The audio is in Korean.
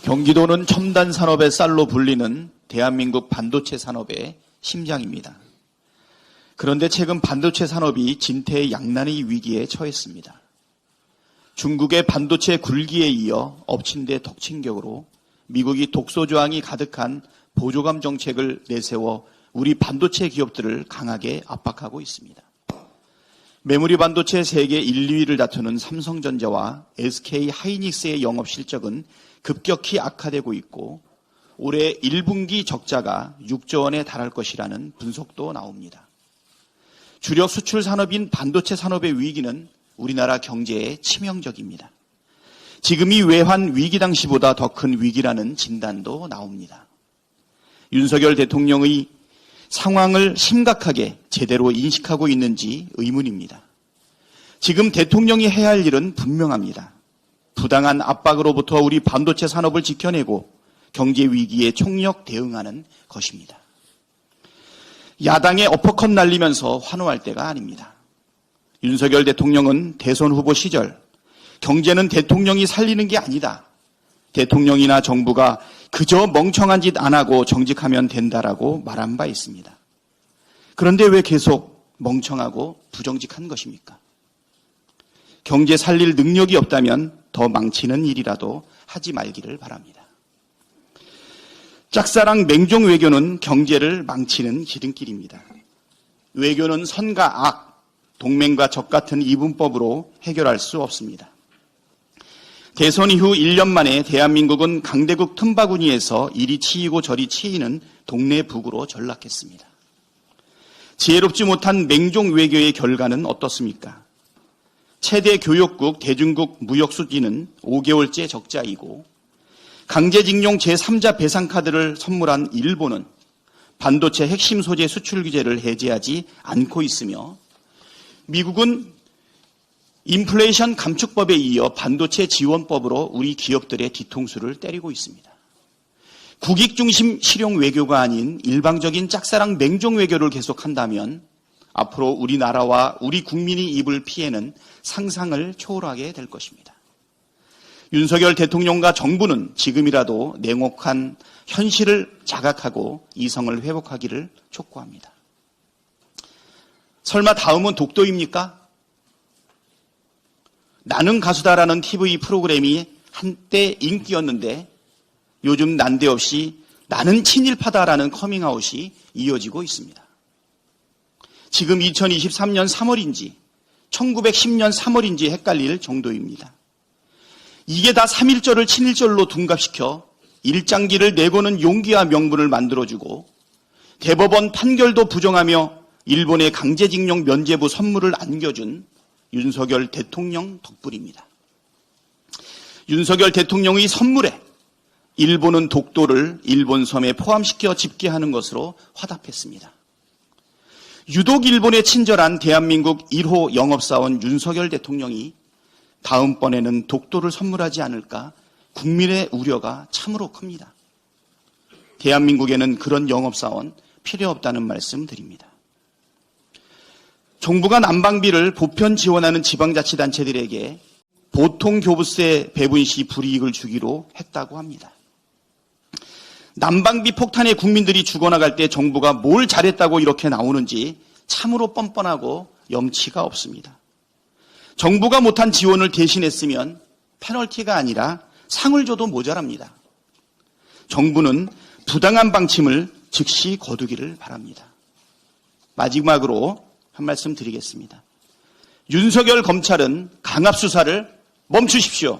경기도는 첨단 산업의 쌀로 불리는 대한민국 반도체 산업의 심장입니다. 그런데 최근 반도체 산업이 진퇴양난의 위기에 처했습니다. 중국의 반도체 굴기에 이어 엎친 데 덮친 격으로 미국이 독소 조항이 가득한 보조감 정책을 내세워 우리 반도체 기업들을 강하게 압박하고 있습니다. 메모리 반도체 세계 1, 2위를 다투는 삼성전자와 SK 하이닉스의 영업 실적은 급격히 악화되고 있고 올해 1분기 적자가 6조 원에 달할 것이라는 분석도 나옵니다. 주력 수출 산업인 반도체 산업의 위기는 우리나라 경제에 치명적입니다. 지금이 외환 위기 당시보다 더 큰 위기라는 진단도 나옵니다. 윤석열 대통령의 상황을 심각하게 제대로 인식하고 있는지 의문입니다. 지금 대통령이 해야 할 일은 분명합니다. 부당한 압박으로부터 우리 반도체 산업을 지켜내고 경제 위기에 총력 대응하는 것입니다. 야당의 어퍼컷 날리면서 환호할 때가 아닙니다. 윤석열 대통령은 대선 후보 시절 경제는 대통령이 살리는 게 아니다. 대통령이나 정부가 그저 멍청한 짓 안 하고 정직하면 된다라고 말한 바 있습니다. 그런데 왜 계속 멍청하고 부정직한 것입니까? 경제 살릴 능력이 없다면 더 망치는 일이라도 하지 말기를 바랍니다. 짝사랑 맹종 외교는 경제를 망치는 지름길입니다. 외교는 선과 악, 동맹과 적 같은 이분법으로 해결할 수 없습니다. 대선 이후 1년 만에 대한민국은 강대국 틈바구니에서 이리 치이고 저리 치이는 동네 북으로 전락했습니다. 지혜롭지 못한 맹종 외교의 결과는 어떻습니까? 최대 교역국 대중국 무역 수지는 5개월째 적자이고 강제징용 제3자 배상카드를 선물한 일본은 반도체 핵심 소재 수출 규제를 해제하지 않고 있으며 미국은 인플레이션 감축법에 이어 반도체 지원법으로 우리 기업들의 뒤통수를 때리고 있습니다. 국익 중심 실용 외교가 아닌 일방적인 짝사랑 맹종 외교를 계속한다면 앞으로 우리나라와 우리 국민이 입을 피해는 상상을 초월하게 될 것입니다. 윤석열 대통령과 정부는 지금이라도 냉혹한 현실을 자각하고 이성을 회복하기를 촉구합니다. 설마 다음은 독도입니까? 나는 가수다라는 TV 프로그램이 한때 인기였는데 요즘 난데없이 나는 친일파다라는 커밍아웃이 이어지고 있습니다. 지금 2023년 3월인지 1910년 3월인지 헷갈릴 정도입니다. 이게 다 3.1절을 친일절로 둔갑시켜 일장기를 내고는 용기와 명분을 만들어주고 대법원 판결도 부정하며 일본의 강제징용 면제부 선물을 안겨준 윤석열 대통령 덕분입니다. 윤석열 대통령의 선물에 일본은 독도를 일본 섬에 포함시켜 집계하는 것으로 화답했습니다. 유독 일본에 친절한 대한민국 1호 영업사원 윤석열 대통령이 다음번에는 독도를 선물하지 않을까 국민의 우려가 참으로 큽니다. 대한민국에는 그런 영업사원 필요 없다는 말씀 드립니다. 정부가 난방비를 보편 지원하는 지방자치단체들에게 보통교부세 배분 시 불이익을 주기로 했다고 합니다. 난방비 폭탄에 국민들이 죽어나갈 때 정부가 뭘 잘했다고 이렇게 나오는지 참으로 뻔뻔하고 염치가 없습니다. 정부가 못한 지원을 대신했으면 페널티가 아니라 상을 줘도 모자랍니다. 정부는 부당한 방침을 즉시 거두기를 바랍니다. 마지막으로 한 말씀 드리겠습니다. 윤석열 검찰은 강압수사를 멈추십시오.